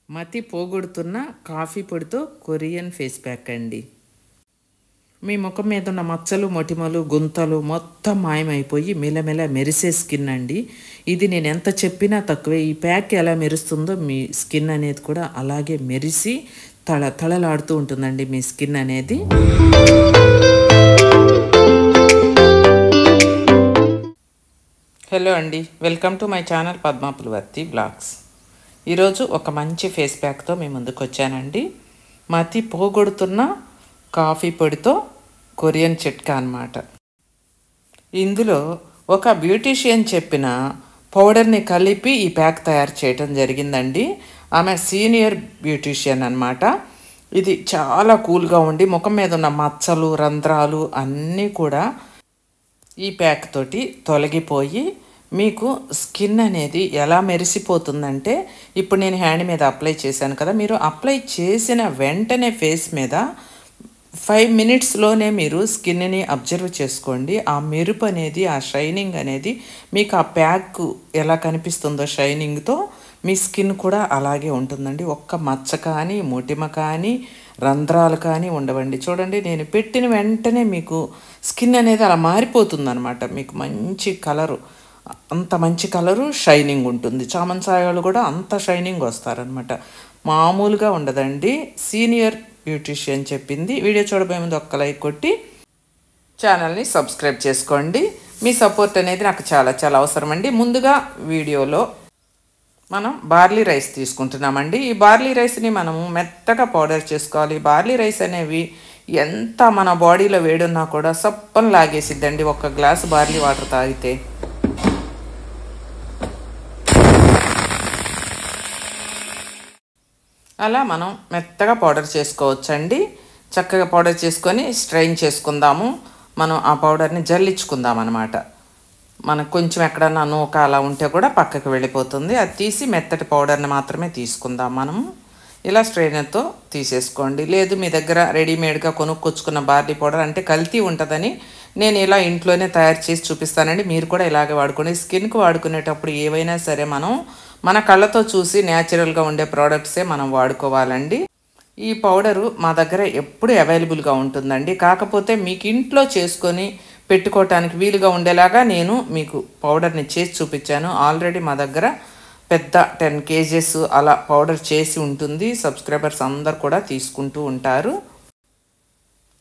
మతి పోగొడుతున్న కాఫీ పొడితో Korean face pack అండి. మీ ముఖం మీద ఉన్న మచ్చలు, మొటిమలు, గుంతలు మొత్తం మాయమైపోయి మెలమెల మెరిసే స్కిన్ అండి. ఇది నేను ఎంత చెప్పినా తక్కువే. ఈ ప్యాక్ ఎలా మెరుస్తుందో మీ స్కిన్ అనేది కూడా అలాగే మెరిసి తళతళలాడుతూ ఉంటుందండి మీ స్కిన్ అనేది. హలో అండి, welcome to my channel Padma Pulivarthi blogs. ఈరోజు ఒక మంచి ఫేస్ ప్యాక్తో మీ ముందుకు వచ్చానండి. మతి పోగొడుతున్న కాఫీ పొడితో కొరియన్ చిట్కా అన్నమాట. ఇందులో ఒక బ్యూటీషియన్ చెప్పిన పౌడర్ని కలిపి ఈ ప్యాక్ తయారు చేయడం జరిగిందండి. ఆమె సీనియర్ బ్యూటీషియన్ అన్నమాట. ఇది చాలా కూల్గా ఉండి ముఖం మీద ఉన్న మచ్చలు, రంధ్రాలు అన్నీ కూడా ఈ ప్యాక్ తోటి తొలగిపోయి మీకు స్కిన్ అనేది ఎలా మెరిసిపోతుందంటే, ఇప్పుడు నేను హ్యాండ్ మీద అప్లై చేశాను కదా, మీరు అప్లై చేసిన వెంటనే ఫేస్ మీద 5 మినిట్స్లోనే మీరు స్కిన్ని అబ్జర్వ్ చేసుకోండి. ఆ మెరుపు అనేది, ఆ షైనింగ్ అనేది మీకు ఆ ప్యాక్ ఎలా కనిపిస్తుందో షైనింగ్తో మీ స్కిన్ కూడా అలాగే ఉంటుందండి. ఒక్క మచ్చ కానీ, మొటిమ కానీ, రంధ్రాలు కానీ ఉండవండి. చూడండి, నేను పెట్టిన వెంటనే మీకు స్కిన్ అనేది అలా మారిపోతుంది అనమాట. మీకు మంచి కలరు, అంత మంచి కలరు, షైనింగ్ ఉంటుంది. చామంచాయాలు కూడా అంత షైనింగ్ వస్తారనమాట. మామూలుగా ఉండదండి. సీనియర్ బ్యూటీషియన్ చెప్పింది. వీడియో చూడబోయే ముందు ఒక్క లైక్ కొట్టి ఛానల్ని సబ్స్క్రైబ్ చేసుకోండి. మీ సపోర్ట్ అనేది నాకు చాలా చాలా అవసరం అండి. ముందుగా వీడియోలో మనం బార్లీ రైస్ తీసుకుంటున్నామండి. ఈ బార్లీ రైస్ని మనము మెత్తగా పౌడర్ చేసుకోవాలి. బార్లీ రైస్ అనేవి ఎంత మన బాడీలో వేడున్నా కూడా సప్పని లాగేసిద్దండి ఒక గ్లాసు బార్లీ వాటర్ తాగితే. అలా మనం మెత్తగా పౌడర్ చేసుకోవచ్చండి. చక్కగా పౌడర్ చేసుకొని స్ట్రెయిన్ చేసుకుందాము. మనం ఆ పౌడర్ని జల్లించుకుందాం అన్నమాట. మనకు కొంచెం ఎక్కడన్నా నూక అలా ఉంటే కూడా పక్కకు వెళ్ళిపోతుంది. అది తీసి మెత్తటి పౌడర్ని మాత్రమే తీసుకుందాం మనము. ఇలా స్ట్రెయినర్తో తీసేసుకోండి. లేదు మీ దగ్గర రెడీమేడ్గా కొనుక్కొచ్చుకున్న బార్లీ పౌడర్ అంటే కల్తీ ఉంటుందని నేను ఇలా ఇంట్లోనే తయారు చేసి చూపిస్తానండి. మీరు కూడా ఇలాగే వాడుకోండి. స్కిన్కి వాడుకునేటప్పుడు ఏవైనా సరే మనం మన కళ్ళతో చూసి న్యాచురల్గా ఉండే ప్రోడక్ట్సే మనం వాడుకోవాలండి. ఈ పౌడరు మా దగ్గర ఎప్పుడు అవైలబుల్గా ఉంటుందండి. కాకపోతే మీకు ఇంట్లో చేసుకొని పెట్టుకోవటానికి వీలుగా ఉండేలాగా నేను మీకు పౌడర్ని చేసి చూపించాను. ఆల్రెడీ మా దగ్గర పెద్ద 10 kgs అలా పౌడర్ చేసి ఉంటుంది. సబ్స్క్రైబర్స్ అందరు కూడా తీసుకుంటూ ఉంటారు.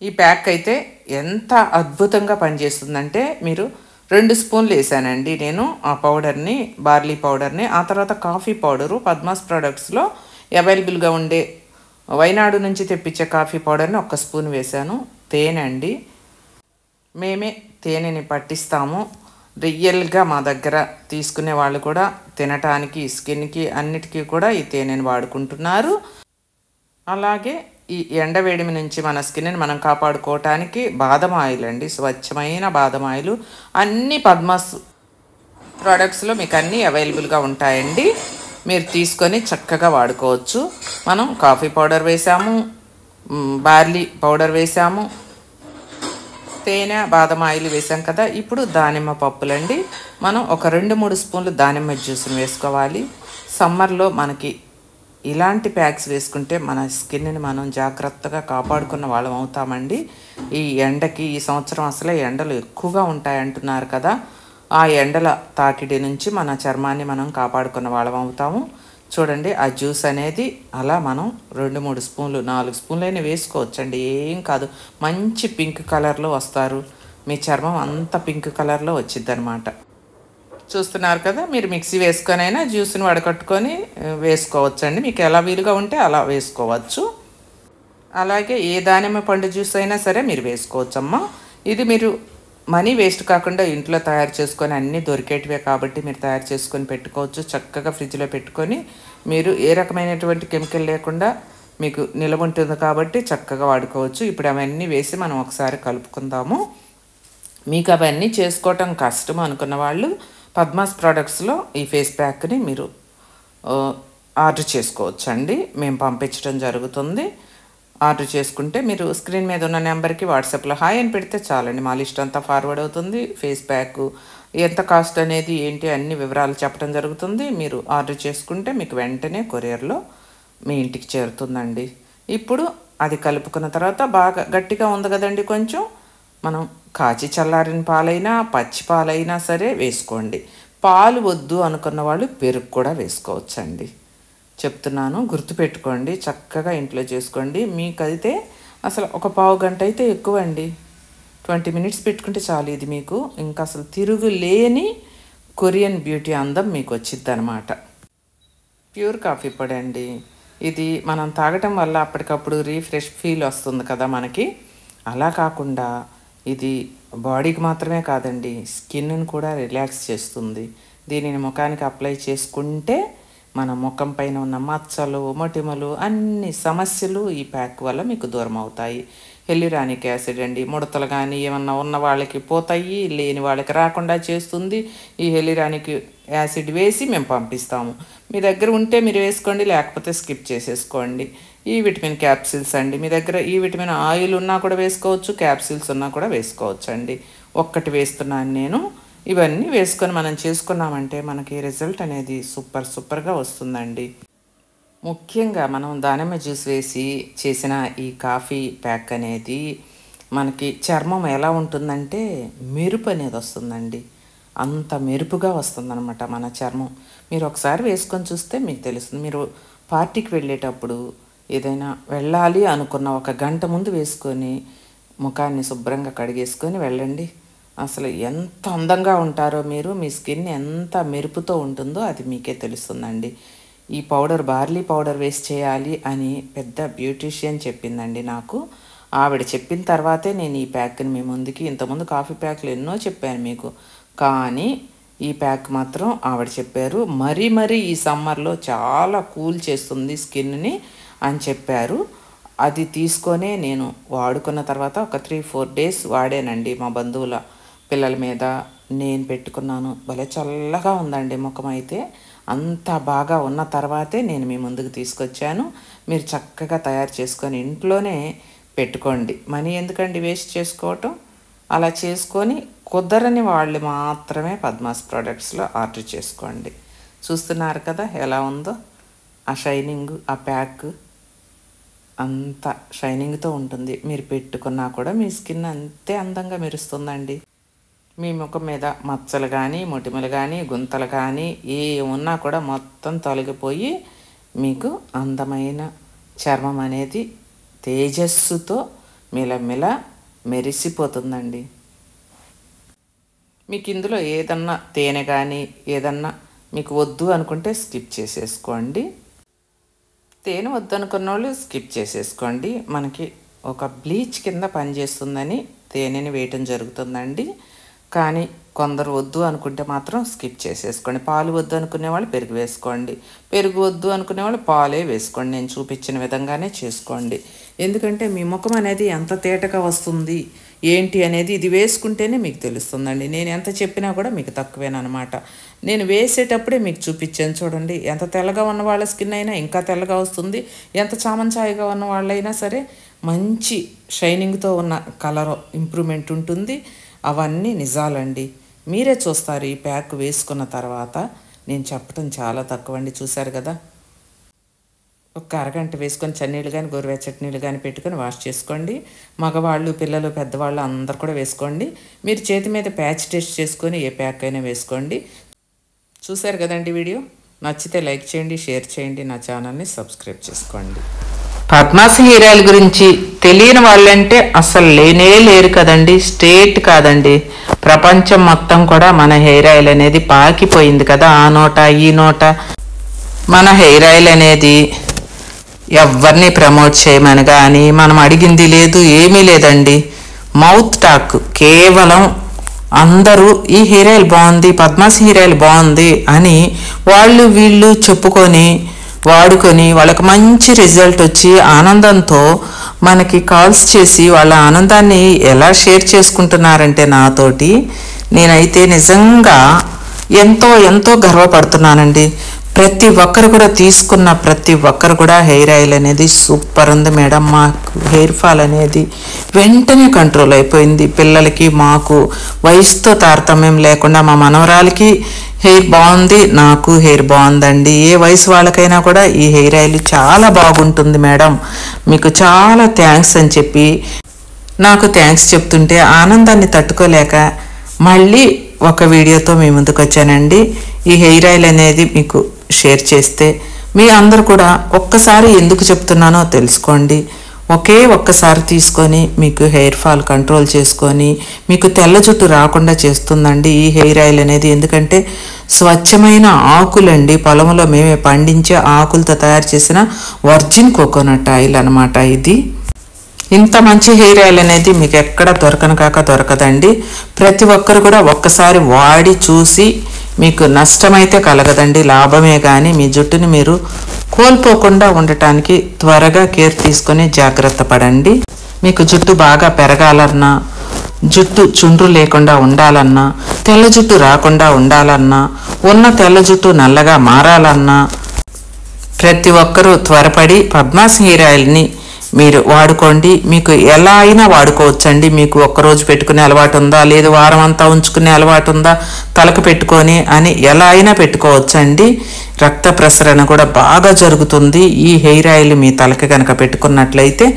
ఈ ప్యాక్ అయితే ఎంత అద్భుతంగా పనిచేస్తుందంటే, మీరు 2 స్పూన్లు వేసానండి నేను ఆ పౌడర్ని, బార్లీ పౌడర్ని. ఆ తర్వాత కాఫీ పౌడరు పద్మాస్ ప్రొడక్ట్స్లో అవైలబుల్గా ఉండే వైనాడు నుంచి తెప్పించే కాఫీ పౌడర్ని 1 స్పూన్ వేసాను. తేనె అండి, మేమే తేనెని పట్టిస్తాము. రియల్గా మా దగ్గర తీసుకునే వాళ్ళు కూడా తినటానికి, స్కిన్కి అన్నిటికీ కూడా ఈ తేనెని వాడుకుంటున్నారు. అలాగే ఈ ఎండవేడిమి నుంచి మన స్కిన్ని మనం కాపాడుకోవటానికి బాదం ఆయిల్ అండి, స్వచ్ఛమైన బాదం ఆయిల్. అన్ని పద్మాస్ ప్రోడక్ట్స్లో మీకు అన్నీ అవైలబుల్గా ఉంటాయండి. మీరు తీసుకొని చక్కగా వాడుకోవచ్చు. మనం కాఫీ పౌడర్ వేసాము, బార్లీ పౌడర్ వేసాము, తేనె, బాదం ఆయిల్ వేసాం కదా. ఇప్పుడు దానిమ్మ పప్పులండి. మనం ఒక 2-3 స్పూన్లు దానిమ్మ జ్యూస్ని వేసుకోవాలి. సమ్మర్లో మనకి ఇలాంటి ప్యాక్స్ వేసుకుంటే మన స్కిన్ని మనం జాగ్రత్తగా కాపాడుకున్న వాళ్ళం అవుతామండి. ఈ ఎండకి ఈ సంవత్సరం అసలే ఎండలు ఎక్కువగా ఉంటాయంటున్నారు కదా. ఆ ఎండల తాకిడి నుంచి మన చర్మాన్ని మనం కాపాడుకున్న వాళ్ళం అవుతాము. చూడండి, ఆ జ్యూస్ అనేది అలా మనం 2-3 స్పూన్లు, 4 స్పూన్లైనా వేసుకోవచ్చండి. ఏం కాదు, మంచి పింక్ కలర్లో వస్తారు. మీ చర్మం అంత పింక్ కలర్లో వచ్చిద్ది అనమాట. చూస్తున్నారు కదా, మీరు మిక్సీ వేసుకొనైనా జ్యూస్ని వడకట్టుకొని వేసుకోవచ్చండి. మీకు ఎలా వీలుగా ఉంటే అలా వేసుకోవచ్చు. అలాగే ఏ దానిమ్మ పండు జ్యూస్ అయినా సరే మీరు వేసుకోవచ్చమ్మా. ఇది మీరు మనీ వేస్ట్ కాకుండా ఇంట్లో తయారు చేసుకొని, అన్నీ దొరికేటివే కాబట్టి మీరు తయారు చేసుకొని పెట్టుకోవచ్చు. చక్కగా ఫ్రిడ్జ్లో పెట్టుకొని మీరు ఏ రకమైనటువంటి కెమికల్ లేకుండా మీకు నిలవ ఉంటుంది కాబట్టి చక్కగా వాడుకోవచ్చు. ఇప్పుడు అవన్నీ వేసి మనం ఒకసారి కలుపుకుందాము. మీకు అవన్నీ చేసుకోవటం కష్టం అనుకున్న వాళ్ళు పద్మాస్ ప్రోడక్ట్స్లో ఈ ఫేస్ ప్యాక్ని మీరు ఆర్డర్ చేసుకోవచ్చు అండి. మేము పంపించడం జరుగుతుంది. ఆర్డర్ చేసుకుంటే మీరు స్క్రీన్ మీద ఉన్న నెంబర్కి వాట్సాప్లో హాయ్ అని పెడితే చాలండి. మా లిస్ట్ అంతా ఫార్వర్డ్ అవుతుంది. ఫేస్ ప్యాక్ ఎంత కాస్ట్ అనేది ఏంటి అన్ని వివరాలు చెప్పడం జరుగుతుంది. మీరు ఆర్డర్ చేసుకుంటే మీకు వెంటనే కొరియర్లో మీ ఇంటికి చేరుతుందండి. ఇప్పుడు అది కలుపుకున్న తర్వాత బాగా గట్టిగా ఉంది కదండి, కొంచెం మనం కాచి చల్లారిన పాలైనా పచ్చి పాలైనా సరే వేసుకోండి. పాలు వద్దు అనుకున్న వాళ్ళు పెరుగు కూడా వేసుకోవచ్చండి. చెప్తున్నాను, గుర్తుపెట్టుకోండి, చక్కగా ఇంట్లో చేసుకోండి. మీకైతే అసలు ఒక పావు గంట అయితే ఎక్కువ అండి, 20 మినిట్స్ పెట్టుకుంటే చాలు. ఇది మీకు ఇంకా అసలు తిరుగులేని కొరియన్ బ్యూటీ అందం మీకు వచ్చిద్ది అనమాట. ప్యూర్ కాఫీ పొడి అండి ఇది. మనం తాగటం వల్ల అప్పటికప్పుడు రీఫ్రెష్ ఫీల్ వస్తుంది కదా మనకి. అలా కాకుండా ఇది బాడీకి మాత్రమే కాదండి, స్కిన్ను కూడా రిలాక్స్ చేస్తుంది. దీనిని ముఖానికి అప్లై చేసుకుంటే మన ముఖం పైన ఉన్న మచ్చలు, మొటిమలు, అన్ని సమస్యలు ఈ ప్యాక్ వల్ల మీకు దూరం అవుతాయి. హెల్యూరానిక్ యాసిడ్ అండి, ముడతలు కానీ ఏమన్నా ఉన్న వాళ్ళకి పోతాయి, లేని వాళ్ళకి రాకుండా చేస్తుంది. ఈ హెల్యూరానిక్ యాసిడ్ వేసి మేము పంపిస్తాము. మీ దగ్గర ఉంటే మీరు వేసుకోండి, లేకపోతే స్కిప్ చేసేసుకోండి. ఈ విటమిన్ క్యాప్సిల్స్ అండి, మీ దగ్గర ఈ విటమిన్ ఆయిల్ ఉన్నా కూడా వేసుకోవచ్చు, క్యాప్సిల్స్ ఉన్నా కూడా వేసుకోవచ్చు అండి. ఒక్కటి వేస్తున్నాను నేను. ఇవన్నీ వేసుకొని మనం చేసుకున్నామంటే మనకి రిజల్ట్ అనేది సూపర్గా వస్తుందండి. ముఖ్యంగా మనం దానిమ్మ జ్యూస్ వేసి చేసిన ఈ కాఫీ ప్యాక్ అనేది మనకి చర్మం ఎలా ఉంటుందంటే మెరుపు అనేది వస్తుందండి. అంత మెరుపుగా వస్తుందన్నమాట మన చర్మం. మీరు ఒకసారి వేసుకొని చూస్తే మీకు తెలుస్తుంది. మీరు పార్టీకి వెళ్ళేటప్పుడు ఏదైనా వెళ్ళాలి అనుకున్న ఒక గంట ముందు వేసుకొని ముఖాన్ని శుభ్రంగా కడిగేసుకొని వెళ్ళండి. అసలు ఎంత అందంగా ఉంటారో మీరు, మీ స్కిన్ ఎంత మెరుపుతో ఉంటుందో అది మీకే తెలుస్తుందండి. ఈ పౌడర్ బార్లీ పౌడర్ వేసి చేయాలి అని పెద్ద బ్యూటీషియన్ చెప్పిందండి నాకు. ఆవిడ చెప్పిన తర్వాతే నేను ఈ ప్యాక్ని మీ ముందుకి, ఇంతకుముందు కాఫీ ప్యాక్లు ఎన్నో చెప్పాను మీకు, కానీ ఈ ప్యాక్ మాత్రం ఆవిడ చెప్పారు మరీ ఈ సమ్మర్లో చాలా కూల్ చేస్తుంది స్కిన్ని అని చెప్పారు. అది తీసుకొనే నేను వాడుకున్న తర్వాత ఒక 3-4 డేస్ వాడానండి. మా బంధువుల పిల్లల మీద నేను పెట్టుకున్నాను. భలే చల్లగా ఉందండి ముఖం అయితే. అంత బాగా ఉన్న తర్వాతే నేను మీ ముందుకు తీసుకొచ్చాను. మీరు చక్కగా తయారు చేసుకొని ఇంట్లోనే పెట్టుకోండి. మనీ ఎందుకండి వేస్ట్ చేసుకోవటం. అలా చేసుకొని కుదరని వాళ్ళు మాత్రమే పద్మాస్ ప్రోడక్ట్స్లో ఆర్డర్ చేసుకోండి. చూస్తున్నారు కదా ఎలా ఉందో ఆ షైనింగ్, ఆ ప్యాక్ అంత షైనింగ్తో ఉంటుంది. మీరు పెట్టుకున్నా కూడా మీ స్కిన్ అంతే అందంగా మెరుస్తుందండి. మీ ముఖం మీద మచ్చలు కానీ, మొటిమలు కానీ, గుంతలు కానీ ఏమున్నా కూడా మొత్తం తొలగిపోయి మీకు అందమైన చర్మం అనేది తేజస్సుతో మిలమిల మెరిసిపోతుందండి. మీకు ఇందులో ఏదన్నా తేనె కానీ ఏదన్నా మీకు వద్దు అనుకుంటే స్కిప్ చేసేసుకోండి. తేనె వద్దు అనుకున్న వాళ్ళు స్కిప్ చేసేసుకోండి. మనకి ఒక బ్లీచ్ కింద పనిచేస్తుందని తేనెని వేయటం జరుగుతుందండి. కానీ కొందరు వద్దు అనుకుంటే మాత్రం స్కిప్ చేసేసుకోండి. పాలు వద్దు అనుకునే వాళ్ళు పెరుగు వేసుకోండి, పెరుగు వద్దు అనుకునే వాళ్ళు పాలే వేసుకోండి. నేను చూపించిన విధంగానే చేసుకోండి. ఎందుకంటే మీ ముఖం అనేది ఎంత తేటగా వస్తుంది ఏంటి అనేది ఇది వేసుకుంటేనే మీకు తెలుస్తుందండి. నేను ఎంత చెప్పినా కూడా మీకు తక్కువేనమాట. నేను వేసేటప్పుడే మీకు చూపించాను చూడండి. ఎంత తెల్లగా ఉన్న వాళ్ళ స్కిన్ అయినా ఇంకా తెల్లగా వస్తుంది, ఎంత చామంచాయిగా ఉన్న వాళ్ళైనా సరే మంచి షైనింగ్తో ఉన్న కలర్ ఇంప్రూవ్మెంట్ ఉంటుంది. అవన్నీ నిజాలండి. మీరే చూస్తారు ఈ ప్యాక్ వేసుకున్న తర్వాత. నేను చెప్పటం చాలా తక్కువ అండి. చూశారు కదా. ఒక అరగంట వేసుకొని చన్నీళ్ళు కానీ గోరువెచ్చటి నీళ్ళు కానీ పెట్టుకొని వాష్ చేసుకోండి. మగవాళ్ళు, పిల్లలు, పెద్దవాళ్ళు అందరు కూడా వేసుకోండి. మీరు చేతి మీద ప్యాచ్ టెస్ట్ చేసుకొని ఏ ప్యాక్ అయినా వేసుకోండి. చూశారు కదండి వీడియో. నచ్చితే లైక్ చేయండి, షేర్ చేయండి, నా ఛానల్ని సబ్స్క్రైబ్ చేసుకోండి. పద్మాస్ హెయిర్ ఆయిల్ గురించి తెలియని వాళ్ళంటే అసలు లేనే లేరు కదండి. స్టేట్ కాదండి, ప్రపంచం మొత్తం కూడా మన హెయిర్ ఆయిల్ అనేది పాకిపోయింది కదా. ఆ నోట ఈ నోట మన హెయిర్ ఆయిల్ అనేది ఎవరిని ప్రమోట్ చేయమని కానీ మనం అడిగింది లేదు, ఏమీ లేదండి. మౌత్ టాక్ కేవలం అందరూ ఈ హెయిర్ ఆయిల్ బాగుంది, పద్మాస్ హెయిర్ ఆయిల్ బాగుంది అని వాళ్ళు వీళ్ళు చెప్పుకొని వాడుకొని వాళ్ళకి మంచి రిజల్ట్ వచ్చి ఆనందంతో మనకి కాల్స్ చేసి వాళ్ళ ఆనందాన్ని ఎలా షేర్ చేసుకుంటున్నారంటే నాతోటి నేనైతే నిజంగా ఎంతో గర్వపడుతున్నానండి. ప్రతి ఒక్కరు కూడా తీసుకున్న ప్రతి ఒక్కరు కూడా హెయిర్ ఆయిల్ అనేది సూపర్ ఉంది మేడం. మాకు హెయిర్ ఫాల్ అనేది వెంటనే కంట్రోల్ అయిపోయింది. పిల్లలకి మాకు వయసుతో తారతమ్యం లేకుండా మా మనవరాలకి హెయిర్ బాగుంది, నాకు హెయిర్ బాగుందండి. ఏ వయసు వాళ్ళకైనా కూడా ఈ హెయిర్ ఆయిల్ చాలా బాగుంటుంది మేడం, మీకు చాలా థ్యాంక్స్ అని చెప్పి నాకు థ్యాంక్స్ చెప్తుంటే ఆనందాన్ని తట్టుకోలేక మళ్ళీ ఒక వీడియోతో మీ ముందుకు వచ్చానండి. ఈ హెయిర్ ఆయిల్ అనేది మీకు షేర్ చేస్తే మీ అందరు కూడా ఒక్కసారి ఎందుకు చెప్తున్నానో తెలుసుకోండి. ఒక్కసారి తీసుకొని మీకు హెయిర్ ఫాల్ కంట్రోల్ చేసుకొని మీకు తెల్ల జుట్టు రాకుండా చేస్తుందండి ఈ హెయిర్ ఆయిల్ అనేది. ఎందుకంటే స్వచ్ఛమైన ఆకులండి, పొలంలో మేమే పండించే ఆకులతో తయారు చేసిన వర్జిన్ కోకోనట్ ఆయిల్ అనమాట ఇది. ఇంత మంచి హెయిర్ ఆయిల్ అనేది మీకు ఎక్కడ దొరకదండి. ప్రతి ఒక్కరు కూడా ఒక్కసారి వాడి చూసి మీకు నష్టమైతే కలగదండి, లాభమే. కానీ మీ జుట్టుని మీరు కోల్పోకుండా ఉండటానికి త్వరగా కేర్ తీసుకొని జాగ్రత్త పడండి. మీకు జుట్టు బాగా పెరగాలన్నా, జుట్టు చుండ్రు లేకుండా ఉండాలన్నా, తెల్ల జుట్టు రాకుండా ఉండాలన్నా, ఉన్న తెల్ల జుట్టు నల్లగా మారాలన్నా ప్రతి ఒక్కరూ త్వరపడి పద్మాస్ హెయిర్ ఆయిల్ని మీరు వాడుకోండి. మీకు ఎలా అయినా వాడుకోవచ్చండి. మీకు ఒక్కరోజు పెట్టుకునే అలవాటు ఉందా, లేదు వారం అంతా ఉంచుకునే అలవాటు ఉందా, తలకు పెట్టుకొని అని ఎలా అయినా పెట్టుకోవచ్చండి. రక్త ప్రసరణ కూడా బాగా జరుగుతుంది ఈ హెయిర్ ఆయిల్ మీ తలకి కనుక పెట్టుకున్నట్లయితే.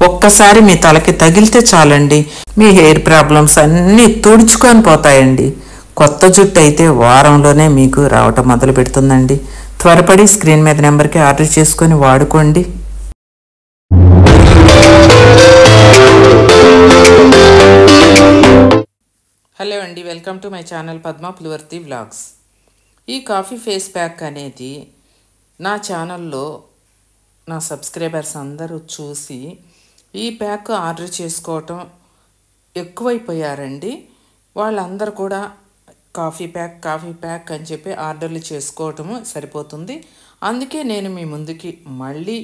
ఒక్కసారి మీ తలకి తగిలితే చాలండి, మీ హెయిర్ ప్రాబ్లమ్స్ అన్నీ తుడుచుకొని పోతాయండి. కొత్త జుట్టు అయితే వారంలోనే మీకు రావటం మొదలు పెడుతుందండి. త్వరపడి స్క్రీన్ మీద నెంబర్కి ఆర్డర్ చేసుకొని వాడుకోండి. హలో అండి, welcome to my channel Padma Pulivarthi vlogs. ఈ కాఫీ ఫేస్ ప్యాక్ అనేది నా ఛానల్లో నా సబ్స్క్రైబర్స్ అందరూ చూసి ఈ ప్యాక్ ఆర్డర్ చేసుకోవటం ఎక్కువైపోయారండి. వాళ్ళందరూ కూడా కాఫీ ప్యాక్ అని చెప్పి ఆర్డర్లు చేసుకోవటము సరిపోతుంది. అందుకే నేను మీ ముందుకి మళ్ళీ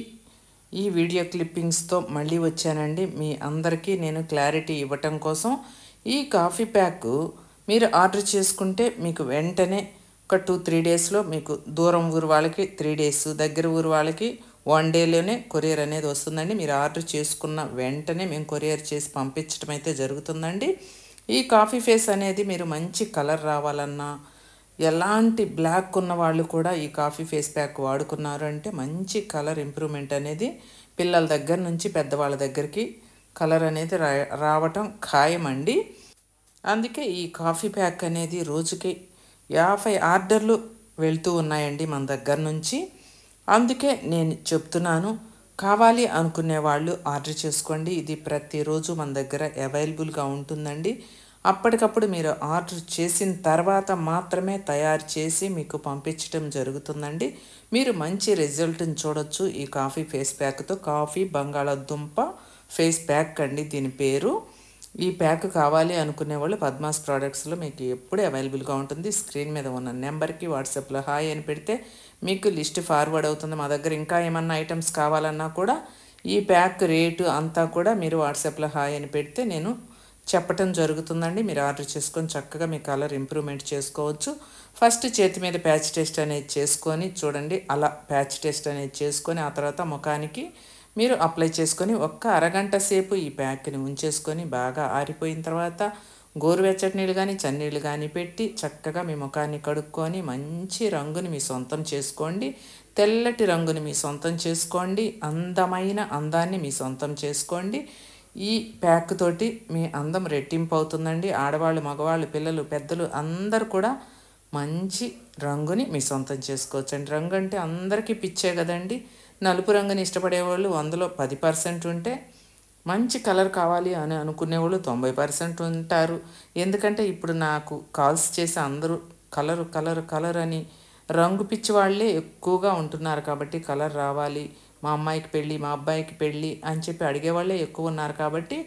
ఈ వీడియో క్లిప్పింగ్స్తో మళ్ళీ వచ్చానండి. మీ అందరికీ నేను క్లారిటీ ఇవ్వటం కోసం ఈ కాఫీ ప్యాక్ మీరు ఆర్డర్ చేసుకుంటే మీకు వెంటనే ఒక 2-3 డేస్లో మీకు దూరం ఊరు వాళ్ళకి 3 డేస్, దగ్గర ఊరు వాళ్ళకి 1 డేలోనే కొరియర్ అనేది వస్తుందండి. మీరు ఆర్డర్ చేసుకున్న వెంటనే మేము కొరియర్ చేసి పంపించడం అయితే జరుగుతుందండి. ఈ కాఫీ ఫేస్ అనేది మీరు మంచి కలర్ రావాలన్నా, ఎలాంటి బ్లాక్ ఉన్న వాళ్ళు కూడా ఈ కాఫీ ఫేస్ ప్యాక్ వాడుకున్నారు అంటే మంచి కలర్ ఇంప్రూవ్మెంట్ అనేది పిల్లల దగ్గర నుంచి పెద్దవాళ్ళ దగ్గరికి కలర్ అనేది రావటం ఖాయమండి. అందుకే ఈ కాఫీ ప్యాక్ అనేది రోజుకి 50 ఆర్డర్లు వెళ్తూ ఉన్నాయండి మన దగ్గర నుంచి. అందుకే నేను చెప్తున్నాను, కావాలి అనుకునే వాళ్ళు ఆర్డర్ చేసుకోండి. ఇది ప్రతిరోజు మన దగ్గర అవైలబుల్గా ఉంటుందండి. అప్పటికప్పుడు మీరు ఆర్డర్ చేసిన తర్వాత మాత్రమే తయారు చేసి మీకు పంపించడం జరుగుతుందండి. మీరు మంచి రిజల్ట్ని చూడొచ్చు ఈ కాఫీ ఫేస్ ప్యాక్తో. కాఫీ బంగాళాదుంప ఫేస్ ప్యాక్ అండి దీని పేరు. ఈ ప్యాక్ కావాలి అనుకునే వాళ్ళు పద్మాస్ ప్రోడక్ట్స్లో మీకు ఎప్పుడూ అవైలబుల్గా ఉంటుంది. స్క్రీన్ మీద ఉన్న నెంబర్కి వాట్సాప్లో హాయ్ అని పెడితే మీకు లిస్ట్ ఫార్వర్డ్ అవుతుంది. మా దగ్గర ఇంకా ఏమన్నా ఐటమ్స్ కావాలన్నా కూడా ఈ ప్యాక్ రేటు అంతా కూడా మీరు వాట్సాప్లో హాయ్ అని పెడితే నేను చెప్పటం జరుగుతుందండి. మీరు ఆర్డర్ చేసుకొని చక్కగా మీ కలర్ ఇంప్రూవ్మెంట్ చేసుకోవచ్చు. ఫస్ట్ చేతి మీద ప్యాచ్ టెస్ట్ అనేది చేసుకొని చూడండి, అలా ప్యాచ్ టెస్ట్ అనేది చేసుకొని ఆ తర్వాత ముఖానికి మీరు అప్లై చేసుకొని ఒక్క అరగంట సేపు ఈ ప్యాక్ని ఉంచేసుకొని బాగా ఆరిపోయిన తర్వాత గోరువెచ్చటి నీళ్ళు కానీ చన్నీళ్ళు కానీ పెట్టి చక్కగా మీ ముఖాన్ని కడుక్కొని మంచి రంగుని మీ సొంతం చేసుకోండి. తెల్లటి రంగుని మీ సొంతం చేసుకోండి. అందమైన అందాన్ని మీ సొంతం చేసుకోండి. ఈ ప్యాక్ తోటి మీ అందం రెట్టింపు అవుతుందండి. ఆడవాళ్ళు, మగవాళ్ళు, పిల్లలు, పెద్దలు అందరు కూడా మంచి రంగుని మీ సొంతం చేసుకోవచ్చండి. రంగు అంటే అందరికీ పిచ్చే కదండి. నలుపు రంగుని ఇష్టపడేవాళ్ళు 100లో 10% ఉంటే, మంచి కలర్ కావాలి అని అనుకునేవాళ్ళు 90% ఉంటారు. ఎందుకంటే ఇప్పుడు నాకు కాల్స్ చేసి అందరూ కలర్ అని రంగు పిచ్చి వాళ్ళే ఎక్కువగా ఉంటున్నారు. కాబట్టి కలర్ రావాలి, మా అమ్మాయికి పెళ్ళి, మా అబ్బాయికి పెళ్ళి అని చెప్పి అడిగేవాళ్ళే ఎక్కువ ఉన్నారు. కాబట్టి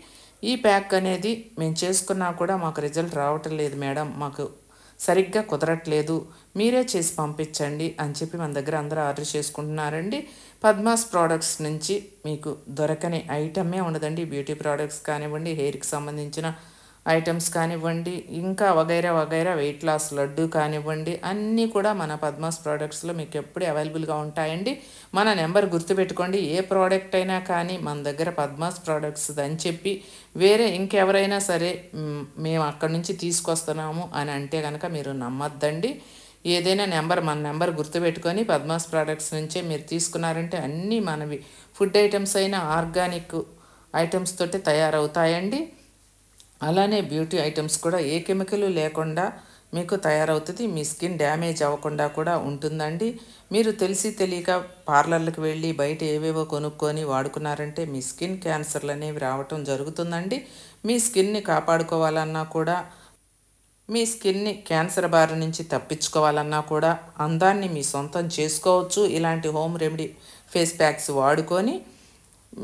ఈ ప్యాక్ అనేది మేము చేసుకున్నా కూడా మాకు రిజల్ట్ రావటం లేదు మేడం, మాకు సరిగ్గా కుదరట్లేదు, మీరే చేసి పంపించండి అని చెప్పి మన దగ్గర అందరూ ఆర్డర్ చేసుకుంటున్నారండి. పద్మాస్ ప్రోడక్ట్స్ నుంచి మీకు దొరకని ఐటమే ఉండదండి. బ్యూటీ ప్రోడక్ట్స్ కానివ్వండి, హెయిర్కి సంబంధించిన ఐటమ్స్ కానివ్వండి, ఇంకా వగైరా వగైరా వెయిట్ లాస్ లడ్డు కానివ్వండి, అన్నీ కూడా మన పద్మాస్ ప్రోడక్ట్స్లో మీకు ఎప్పుడు అవైలబుల్గా ఉంటాయండి. మన నెంబర్ గుర్తుపెట్టుకోండి. ఏ ప్రోడక్ట్ అయినా కానీ మన దగ్గర పద్మాస్ ప్రోడక్ట్స్ అని చెప్పి వేరే ఇంకెవరైనా సరే మేము అక్కడి నుంచి తీసుకొస్తున్నాము అని అంటే కనుక మీరు నమ్మద్దండి. ఏదైనా మన నెంబర్ గుర్తుపెట్టుకొని పద్మాస్ ప్రోడక్ట్స్ నుంచే మీరు తీసుకున్నారంటే అన్నీ మనవి ఫుడ్ ఐటమ్స్ అయినా ఆర్గానిక్ ఐటమ్స్ తోటి తయారవుతాయండి. అలానే బ్యూటీ ఐటమ్స్ కూడా ఏ కెమికల్ లేకుండా మీకు తయారవుతుంది. మీ స్కిన్ డ్యామేజ్ అవ్వకుండా కూడా ఉంటుందండి. మీరు తెలిసి తెలియక పార్లర్లకు వెళ్ళి బయట ఏవేవో కొనుక్కొని వాడుకున్నారంటే మీ స్కిన్ క్యాన్సర్లు అనేవి రావటం జరుగుతుందండి. మీ స్కిన్ని కాపాడుకోవాలన్నా కూడా, మీ స్కిన్ని క్యాన్సర్ బారి నుంచి తప్పించుకోవాలన్నా కూడా, అందాన్ని మీ సొంతం చేసుకోవచ్చు. ఇలాంటి హోమ్ రెమెడీ ఫేస్ ప్యాక్స్ వాడుకొని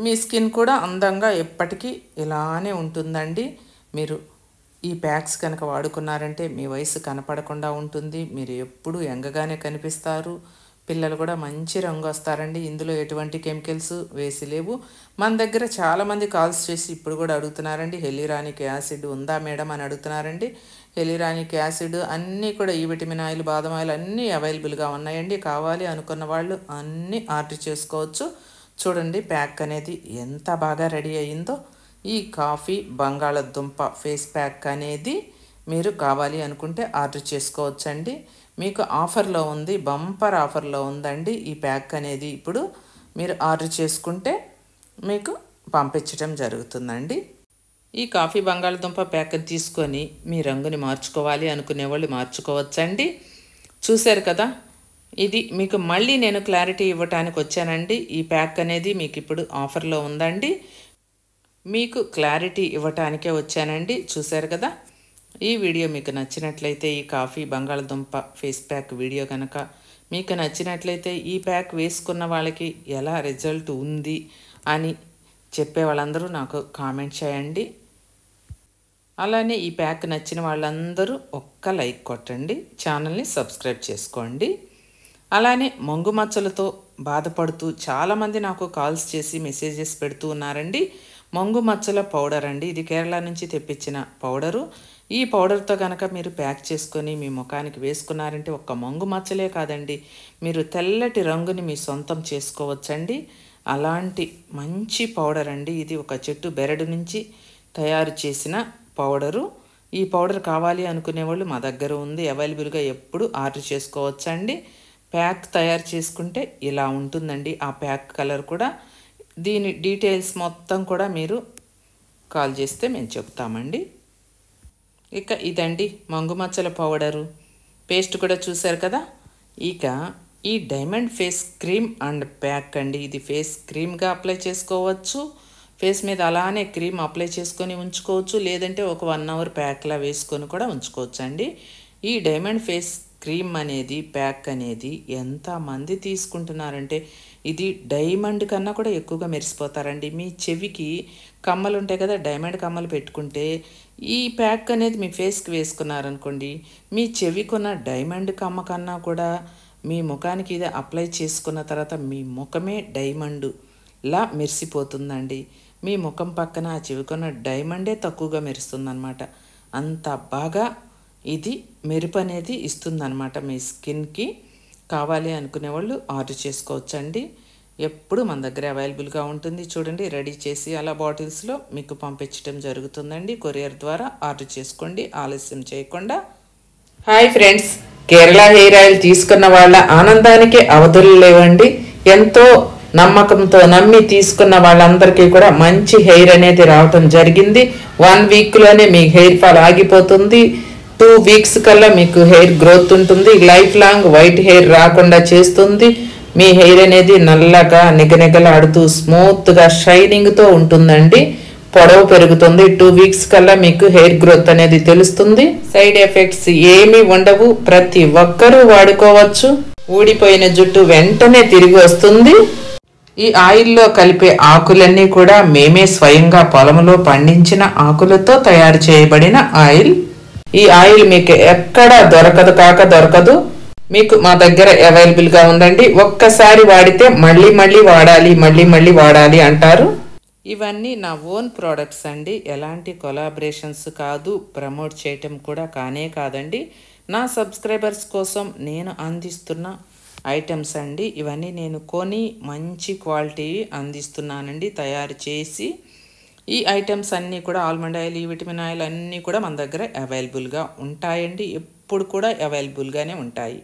మీ స్కిన్ కూడా అందంగా ఎప్పటికీ ఇలానే ఉంటుందండి. మీరు ఈ ప్యాక్స్ కనుక వాడుకున్నారంటే మీ వయసు కనపడకుండా ఉంటుంది. మీరు ఎప్పుడు యంగగానే కనిపిస్తారు. పిల్లలు కూడా మంచి రంగు వస్తారండి. ఇందులో ఎటువంటి కెమికల్స్ వేసి లేవు. మన దగ్గర చాలామంది కాల్స్ చేసి ఇప్పుడు కూడా అడుగుతున్నారండి, హెలిరానిక్ యాసిడ్ ఉందా మేడం అని అడుగుతున్నారండి. హెలిరానిక్ యాసిడ్ అన్నీ కూడా, ఈ విటమిన్ ఆయిల్, బాదం ఆయిల్ అన్నీ అవైలబుల్గా ఉన్నాయండి. కావాలి అనుకున్న వాళ్ళు అన్నీ ఆర్డర్ చేసుకోవచ్చు. చూడండి ప్యాక్ అనేది ఎంత బాగా రెడీ అయ్యిందో. ఈ కాఫీ బంగాళదుంప ఫేస్ ప్యాక్ అనేది మీరు కావాలి అనుకుంటే ఆర్డర్ చేసుకోవచ్చండి. మీకు ఆఫర్లో ఉంది, బంపర్ ఆఫర్లో ఉందండి. ఈ ప్యాక్ అనేది ఇప్పుడు మీరు ఆర్డర్ చేసుకుంటే మీకు పంపించడం జరుగుతుందండి. ఈ కాఫీ బంగాళదుంప ప్యాక్ని తీసుకొని మీ రంగుని మార్చుకోవాలి అనుకునే వాళ్ళు మార్చుకోవచ్చండి. చూశారు కదా, ఇది మీకు మళ్ళీ నేను క్లారిటీ ఇవ్వటానికి వచ్చానండి. ఈ ప్యాక్ అనేది మీకు ఇప్పుడు ఆఫర్లో ఉందండి. మీకు క్లారిటీ ఇవ్వటానికే వచ్చానండి. చూశారు కదా, ఈ వీడియో మీకు నచ్చినట్లయితే, ఈ కాఫీ బంగాళదుంప ఫేస్ ప్యాక్ వీడియో కనుక మీకు నచ్చినట్లయితే, ఈ ప్యాక్ వేసుకున్న వాళ్ళకి ఎలా రిజల్ట్ ఉంది అని చెప్పే వాళ్ళందరూ నాకు కామెంట్ చేయండి. అలానే ఈ ప్యాక్ నచ్చిన వాళ్ళందరూ ఒక్క లైక్ కొట్టండి, ఛానల్ని సబ్స్క్రైబ్ చేసుకోండి. అలానే మంగు మచ్చలతో బాధపడుతూ చాలామంది నాకు కాల్స్ చేసి మెసేజెస్ పెడుతూ ఉన్నారండి. మంగు మచ్చల పౌడర్ అండి, ఇది కేరళ నుంచి తెప్పించిన పౌడరు. ఈ పౌడర్తో కనుక మీరు ప్యాక్ చేసుకొని మీ ముఖానికి వేసుకున్నారంటే ఒక్క మంగు మచ్చలే కాదండి, మీరు తెల్లటి రంగుని మీ సొంతం చేసుకోవచ్చండి. అలాంటి మంచి పౌడర్ అండి ఇది. ఒక చెట్టు బెరడు నుంచి తయారు చేసిన పౌడరు. ఈ పౌడర్ కావాలి అనుకునే వాళ్ళు మా దగ్గర ఉంది, అవైలబుల్గా ఎప్పుడు ఆర్డర్ చేసుకోవచ్చండి. ప్యాక్ తయారు చేసుకుంటే ఇలా ఉంటుందండి. ఆ ప్యాక్ కలర్ కూడా, దీని డీటెయిల్స్ మొత్తం కూడా మీరు కాల్ చేస్తే మేము చెప్తామండి. ఇక ఇదండి మంగు మచ్చల పౌడరు. పేస్ట్ కూడా చూశారు కదా. ఇక ఈ diamond face cream and pack అండి, ఇది ఫేస్ క్రీమ్గా అప్లై చేసుకోవచ్చు. ఫేస్ మీద అలానే క్రీమ్ అప్లై చేసుకొని ఉంచుకోవచ్చు, లేదంటే ఒక 1 అవర్ ప్యాక్లా వేసుకొని కూడా ఉంచుకోవచ్చు అండి. ఈ డైమండ్ ఫేస్ క్రీమ్ అనేది, ప్యాక్ అనేది ఎంతమంది తీసుకుంటున్నారంటే, ఇది డైమండ్ కన్నా కూడా ఎక్కువగా మెరిసిపోతారండి. మీ చెవికి కమ్మలు ఉంటాయి కదా, డైమండ్ కమ్మలు పెట్టుకుంటే ఈ ప్యాక్ అనేది మీ ఫేస్కి వేసుకున్నారనుకోండి, మీ చెవికున్న డైమండ్ కమ్మ కన్నా కూడా మీ ముఖానికి ఇది అప్లై చేసుకున్న తర్వాత మీ ముఖమే డైమండ్లా మెరిసిపోతుందండి. మీ ముఖం పక్కన ఆ చెవికున్న డైమండే తక్కువగా మెరుస్తుందన్నమాట. అంత బాగా ఇది మెరుపు అనేది ఇస్తుందన్నమాట మీ స్కిన్కి. కావాలి అనుకునే వాళ్ళు ఆర్డర్ చేసుకోవచ్చండి. ఎప్పుడు మన దగ్గర అవైలబుల్గా ఉంటుంది. చూడండి, రెడీ చేసి అలా బాటిల్స్లో మీకు పంపించడం జరుగుతుందండి. కొరియర్ ద్వారా ఆర్డర్ చేసుకోండి, ఆలస్యం చేయకుండా. Hi friends, Kerala hair oil తీసుకున్న వాళ్ళ ఆనందానికి అవధులు లేవండి. ఎంతో నమ్మకంతో నమ్మి తీసుకున్న వాళ్ళందరికీ కూడా మంచి హెయిర్ అనేది రావటం జరిగింది. 1 వీక్లోనే మీ హెయిర్ ఫాల్ ఆగిపోతుంది. 2 వీక్స్ కల్లా మీకు హెయిర్ గ్రోత్ ఉంటుంది. లైఫ్ లాంగ్ వైట్ హెయిర్ రాకుండా చేస్తుంది. మీ హెయిర్ అనేది నల్లగా నిగనిగలాడుతూ స్మూత్గా షైనింగ్తో ఉంటుందండి. పొడవు పెరుగుతుంది. 2 వీక్స్ కల్లా మీకు హెయిర్ గ్రోత్ అనేది తెలుస్తుంది. సైడ్ ఎఫెక్ట్స్ ఏమీ ఉండవు. ప్రతి ఒక్కరూ వాడుకోవచ్చు. ఊడిపోయిన జుట్టు వెంటనే తిరిగి వస్తుంది. ఈ ఆయిల్లో కలిపే ఆకులన్నీ కూడా మేమే స్వయంగా పొలంలో పండించిన ఆకులతో తయారు చేయబడిన ఆయిల్. ఈ ఆయిల్ మీకు ఎక్కడ దొరకదు. మీకు మా దగ్గర అవైలబుల్గా ఉందండి. ఒక్కసారి వాడితే మళ్ళీ వాడాలి అంటారు. ఇవన్నీ నా ఓన్ ప్రోడక్ట్స్ అండి, ఎలాంటి కొలాబరేషన్స్ కాదు, ప్రమోట్ చేయటం కూడా కానే కాదండి. నా సబ్స్క్రైబర్స్ కోసం నేను అందిస్తున్న ఐటమ్స్ అండి. ఇవన్నీ నేను కొని మంచి క్వాలిటీ అందిస్తున్నానండి తయారు చేసి. ఈ ఐటమ్స్ అన్నీ కూడా ఆల్మండ్ ఆయిల్, ఈ విటమిన్ ఆయిల్ అన్నీ కూడా మన దగ్గర అవైలబుల్గా ఉంటాయండి, ఎప్పుడు కూడా అవైలబుల్గానే ఉంటాయి.